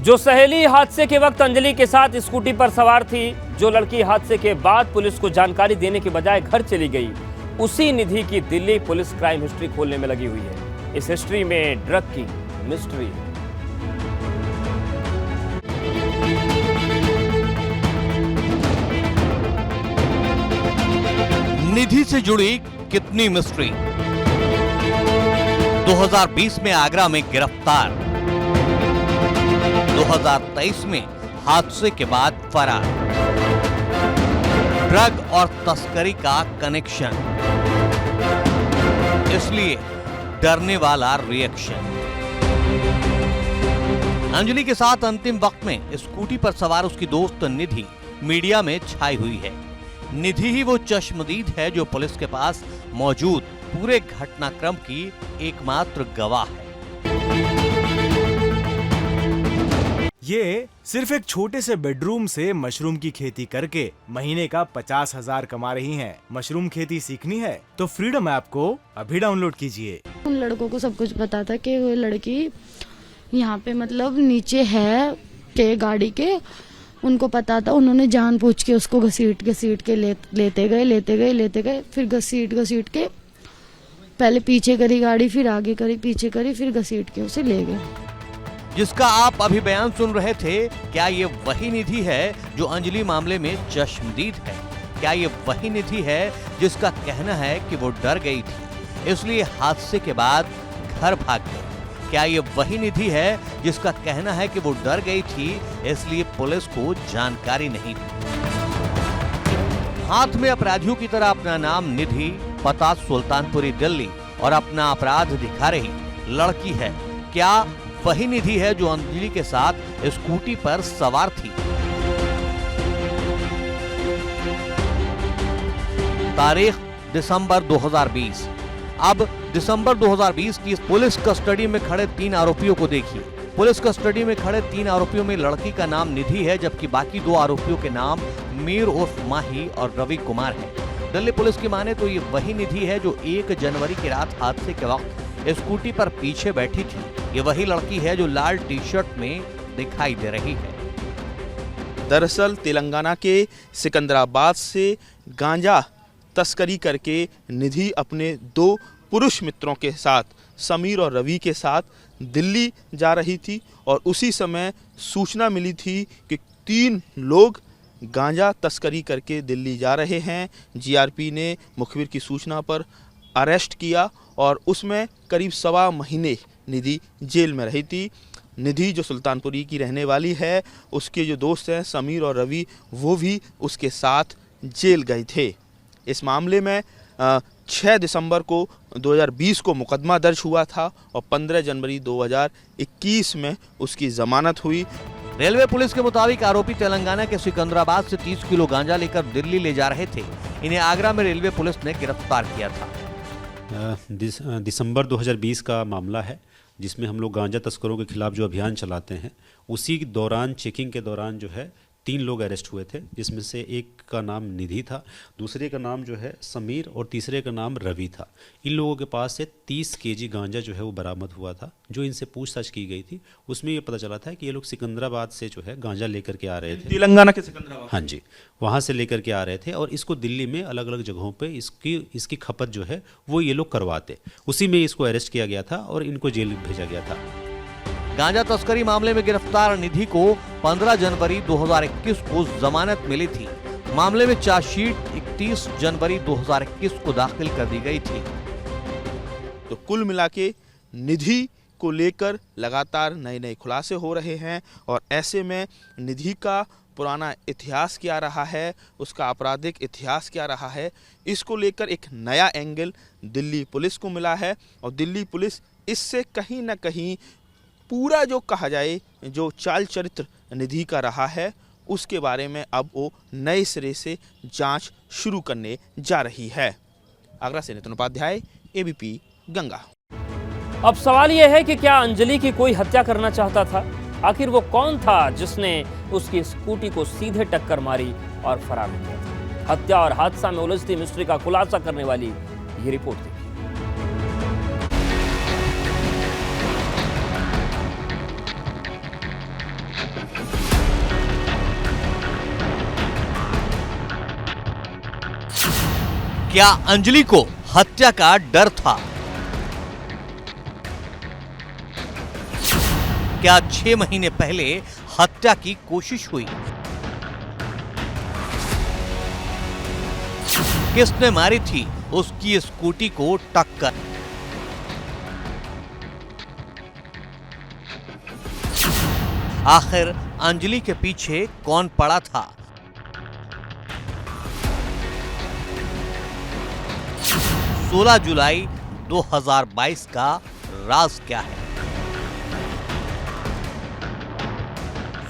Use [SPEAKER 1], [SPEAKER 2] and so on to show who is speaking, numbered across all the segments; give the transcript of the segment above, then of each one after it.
[SPEAKER 1] जो सहेली हादसे के वक्त अंजलि के साथ स्कूटी पर सवार थी, जो लड़की हादसे के बाद पुलिस को जानकारी देने के बजाय घर चली गई, उसी निधि की दिल्ली पुलिस क्राइम हिस्ट्री खोलने में लगी हुई है। इस हिस्ट्री में ड्रग की मिस्ट्री है।
[SPEAKER 2] निधि से जुड़ी कितनी मिस्ट्री। 2020 में आगरा में गिरफ्तार, 2023 में हादसे के बाद फरार। ड्रग और तस्करी का कनेक्शन, इसलिए डरने वाला रिएक्शन। अंजलि के साथ अंतिम वक्त में स्कूटी पर सवार उसकी दोस्त निधि मीडिया में छाई हुई है। निधि ही वो चश्मदीद है जो पुलिस के पास मौजूद पूरे घटनाक्रम की एकमात्र गवाह है।
[SPEAKER 3] ये सिर्फ एक छोटे से बेडरूम से मशरूम की खेती करके महीने का 50,000 कमा रही हैं। मशरूम खेती सीखनी है तो फ्रीडम ऐप को अभी डाउनलोड कीजिए।
[SPEAKER 4] उन लड़कों को सब कुछ पता था कि वो लड़की यहाँ पे मतलब नीचे है के गाड़ी के, उनको पता था। उन्होंने जानबूझ के उसको घसीट के लेते गए, फिर घसीट के पहले पीछे करी गाड़ी, फिर आगे करी, पीछे करी, फिर घसीट के उसे ले गए।
[SPEAKER 2] जिसका आप अभी बयान सुन रहे थे, क्या ये वही निधि है जो अंजलि मामले में चश्मदीद है? क्या ये वही निधि है जिसका कहना है कि वो डर गई थी इसलिए हादसे के बाद घर भाग गई? क्या ये वही निधि है जिसका कहना है कि वो डर गई थी इसलिए पुलिस को जानकारी नहीं दी? हाथ में अपराधियों की तरह अपना नाम निधि, पता सुल्तानपुरी दिल्ली और अपना अपराध दिखा रही लड़की है। क्या वही निधि है जो अंजलि के साथ स्कूटी पर सवार थी? तारीख दिसंबर 2020। अब दिसंबर 2020 की पुलिस कस्टडी में खड़े 3 आरोपियों को देखिए। पुलिस कस्टडी में खड़े 3 आरोपियों में लड़की का नाम निधि है, जबकि बाकी 2 आरोपियों के नाम मीर उर्फ माही और रवि कुमार है। दिल्ली पुलिस की माने तो ये वही निधि है जो 1 जनवरी की रात हादसे के वक्त स्कूटी पर पीछे बैठी थी। ये वही लड़की है जो लाल टी शर्ट में दिखाई दे रही है।
[SPEAKER 5] दरअसल तेलंगाना के सिकंदराबाद से गांजा तस्करी करके निधि अपने 2 पुरुष मित्रों के साथ, समीर और रवि के साथ दिल्ली जा रही थी और उसी समय सूचना मिली थी कि 3 लोग गांजा तस्करी करके दिल्ली जा रहे हैं। जीआरपी ने मुखबिर की सूचना पर अरेस्ट किया और उसमें करीब 1.25 महीने निधि जेल में रही थी। निधि जो सुल्तानपुरी की रहने वाली है, उसके जो दोस्त हैं समीर और रवि, वो भी उसके साथ जेल गए थे। इस मामले में 6 दिसंबर को 2020 को मुकदमा दर्ज हुआ था और 15 जनवरी 2021 में उसकी जमानत हुई।
[SPEAKER 2] रेलवे पुलिस के मुताबिक आरोपी तेलंगाना के सिकंदराबाद से 30 किलो गांजा लेकर दिल्ली ले जा रहे थे। इन्हें आगरा में रेलवे पुलिस ने गिरफ्तार किया था।
[SPEAKER 6] दिसंबर 2020 का मामला है, जिसमें हम लोग गांजा तस्करों के खिलाफ जो अभियान चलाते हैं, उसी दौरान चेकिंग के दौरान जो है 3 लोग अरेस्ट हुए थे, जिसमें से एक का नाम निधि था, दूसरे का नाम जो है समीर और तीसरे का नाम रवि था। इन लोगों के पास से 30 केजी गांजा जो है वो बरामद हुआ था। जो इनसे पूछताछ की गई थी उसमें ये पता चला था कि ये लोग सिकंदराबाद से जो है गांजा लेकर के आ रहे थे।
[SPEAKER 5] तेलंगाना के सिकंदराबाद?
[SPEAKER 6] हाँ जी, वहाँ से लेकर के आ रहे थे और इसको दिल्ली में अलग अलग जगहों पे इसकी खपत जो है वो ये लोग करवाते। उसी में इसको अरेस्ट किया गया था और इनको जेल भेजा गया था।
[SPEAKER 2] गांजा तस्करी मामले में गिरफ्तार निधि को 15 जनवरी 2021 को जमानत मिली थी। मामले में चार्जशीट 31 जनवरी 2021 को दाखिल कर दी गई थी।
[SPEAKER 5] तो कुल मिला के निधि को लेकर लगातार नए खुलासे हो रहे हैं और ऐसे में निधि का पुराना इतिहास क्या रहा है, उसका आपराधिक इतिहास क्या रहा है, इसको लेकर एक नया एंगल दिल्ली पुलिस को मिला है। और दिल्ली पुलिस इससे कहीं ना कहीं पूरा जो कहा जाए जो चाल चरित्र निधि का रहा है, उसके बारे में अब वो नए सिरे से जांच शुरू करने जा रही है। आगरा से नितिन उपाध्याय, एबीपी गंगा।
[SPEAKER 1] अब सवाल यह है कि क्या अंजलि की कोई हत्या करना चाहता था? आखिर वो कौन था जिसने उसकी स्कूटी को सीधे टक्कर मारी और फरार हो गया? हत्या और हादसा में उलझती मिस्ट्री का खुलासा करने वाली ये रिपोर्ट थी।
[SPEAKER 2] क्या अंजलि को हत्या का डर था? क्या 6 महीने पहले हत्या की कोशिश हुई? किसने मारी थी उसकी स्कूटी को टक्कर? आखिर अंजलि के पीछे कौन पड़ा था? 16 जुलाई 2022 का राज क्या है?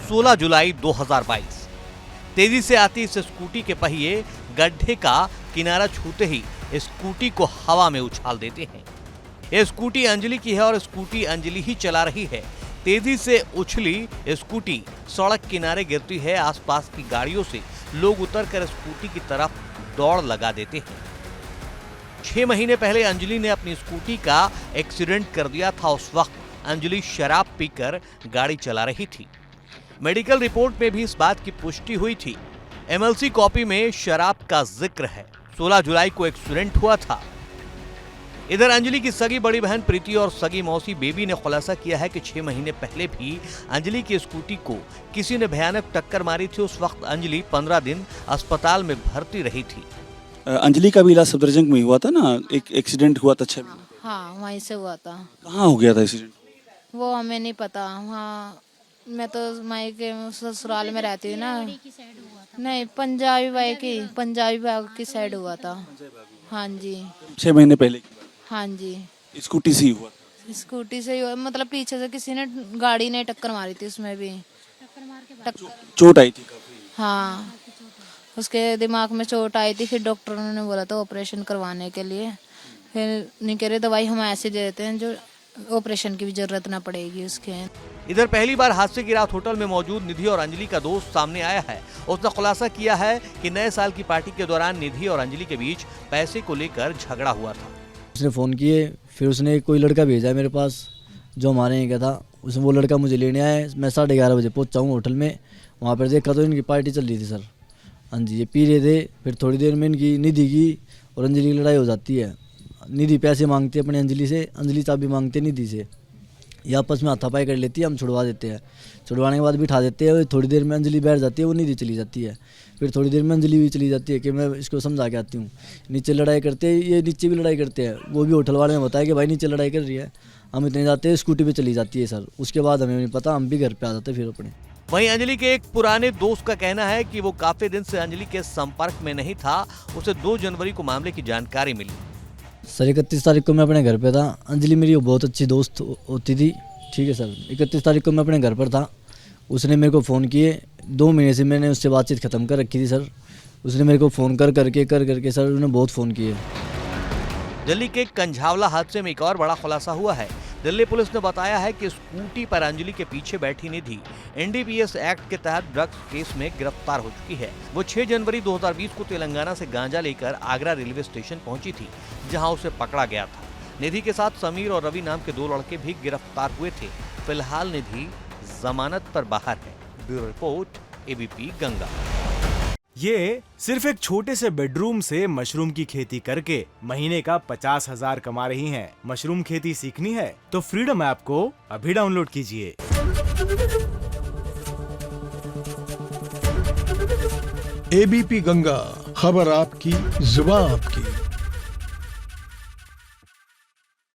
[SPEAKER 2] 16 जुलाई 2022 तेजी से आती इस स्कूटी के पहिए गड्ढे का किनारा छूते ही स्कूटी को हवा में उछाल देते हैं। यह स्कूटी अंजलि की है और स्कूटी अंजलि ही चला रही है। तेजी से उछली स्कूटी सड़क किनारे गिरती है। आसपास की गाड़ियों से लोग उतरकर स्कूटी की तरफ दौड़ लगा देते हैं। 6 महीने पहले अंजलि ने अपनी स्कूटी का एक्सीडेंट कर दिया था। उस वक्त अंजलि शराब पीकर गाड़ी चला रही थी। मेडिकल रिपोर्ट में भी इस बात की पुष्टि हुई थी। एमएलसी कॉपी में शराब का जिक्र है। 16 जुलाई को एक्सीडेंट हुआ था। इधर अंजलि की सगी बड़ी बहन प्रीति और सगी मौसी बेबी ने खुलासा किया है कि 6 महीने पहले भी अंजलि की स्कूटी को किसी ने भयानक टक्कर मारी थी। उस वक्त अंजलि 15 दिन अस्पताल में भर्ती रही थी।
[SPEAKER 7] अंजलि का भी इलाज सफदरजंग में हुआ था ना, एक एक्सीडेंट हुआ था 6 महीने।
[SPEAKER 8] हाँ, वहीं से हुआ था।
[SPEAKER 7] कहाँ हो गया था एक्सीडेंट?
[SPEAKER 8] वो हमें नहीं पता। हाँ, मैं तो माई के ससुराल में रहती हूँ ना। नहीं, पंजाबी बाई की साइड हुआ था। हाँ जी।
[SPEAKER 7] 6 महीने पहले?
[SPEAKER 8] हाँ जी।
[SPEAKER 7] स्कूटी से ही हुआ?
[SPEAKER 8] स्कूटी से ही हुआ, मतलब पीछे से किसी ने गाड़ी ने टक्कर मारी थी। उसमें भी
[SPEAKER 7] चोट आई थी काफी?
[SPEAKER 8] हाँ, उसके दिमाग में चोट आई थी। फिर डॉक्टरों ने बोला था ऑपरेशन करवाने के लिए। फिर नहीं कह रहे, दवाई हम ऐसे दे देते हैं जो ऑपरेशन की भी जरूरत ना पड़ेगी उसके।
[SPEAKER 2] इधर पहली बार हादसे की रात होटल में मौजूद निधि और अंजलि का दोस्त सामने आया है। उसने खुलासा किया है कि नए साल की पार्टी के दौरान निधि और अंजलि के बीच पैसे को लेकर झगड़ा हुआ था।
[SPEAKER 9] उसने फ़ोन किए, फिर उसने कोई लड़का भेजा मेरे पास जो हमारे यहाँ का था। उसने वो लड़का मुझे लेने आया। मैं 11:30 बजे पहुँचा हूँ होटल में। वहाँ पर देखा तो इनकी पार्टी चल रही थी सर। हाँ जी, ये पी रहे थे। फिर थोड़ी देर में इनकी निधि की और अंजलि की लड़ाई हो जाती है। निधि पैसे मांगती है अपनी अंजलि से, अंजलि चाबी मांगते निधि से। ये आपस में हाथापाई कर लेती है, हम छुड़वा देते हैं। छुड़वाने के बाद बिठा देते हैं। थोड़ी देर में अंजलि बैठ जाती है, वो निधि चली जाती है। फिर थोड़ी देर में अंजलि भी चली जाती है कि मैं इसको समझा के आती हूँ। नीचे लड़ाई करते हैं, ये नीचे भी लड़ाई करते हैं। वो भी होटल वाले ने बताया कि भाई नीचे लड़ाई कर रही है। हम इतने जाते हैं, स्कूटी पर चली जाती है सर। उसके बाद हमें नहीं पता, हम भी घर पर आ जाते फिर अपने।
[SPEAKER 2] वहीं अंजलि के एक पुराने दोस्त का कहना है कि वो काफी दिन से अंजलि के संपर्क में नहीं था। उसे 2 जनवरी को मामले की जानकारी मिली।
[SPEAKER 9] सर 31 तारीख को मैं अपने घर पे था। अंजलि मेरी बहुत अच्छी दोस्त होती थी। ठीक है सर, 31 तारीख को मैं अपने घर पर था। उसने मेरे को फ़ोन किए। 2 महीने से मैंने उससे बातचीत ख़त्म कर रखी थी सर। उसने मेरे को फ़ोन कर करके सर उन्होंने बहुत फ़ोन किए।
[SPEAKER 2] दिल्ली के कंझावला हादसे में एक और बड़ा खुलासा हुआ है। दिल्ली पुलिस ने बताया है कि स्कूटी पर अंजलि के पीछे बैठी निधि NDPS एक्ट के तहत ड्रग्स केस में गिरफ्तार हो चुकी है। वो 6 जनवरी 2020 को तेलंगाना से गांजा लेकर आगरा रेलवे स्टेशन पहुंची थी, जहां उसे पकड़ा गया था। निधि के साथ समीर और रवि नाम के 2 लड़के भी गिरफ्तार हुए थे। फिलहाल निधि जमानत पर बाहर है। Bureau report, ABP Ganga.
[SPEAKER 3] ये सिर्फ एक छोटे से बेडरूम से मशरूम की खेती करके महीने का 50,000 कमा रही हैं। मशरूम खेती सीखनी है तो फ्रीडम ऐप को अभी डाउनलोड कीजिए।
[SPEAKER 10] ABP गंगा, खबर आपकी, जुबान आपकी।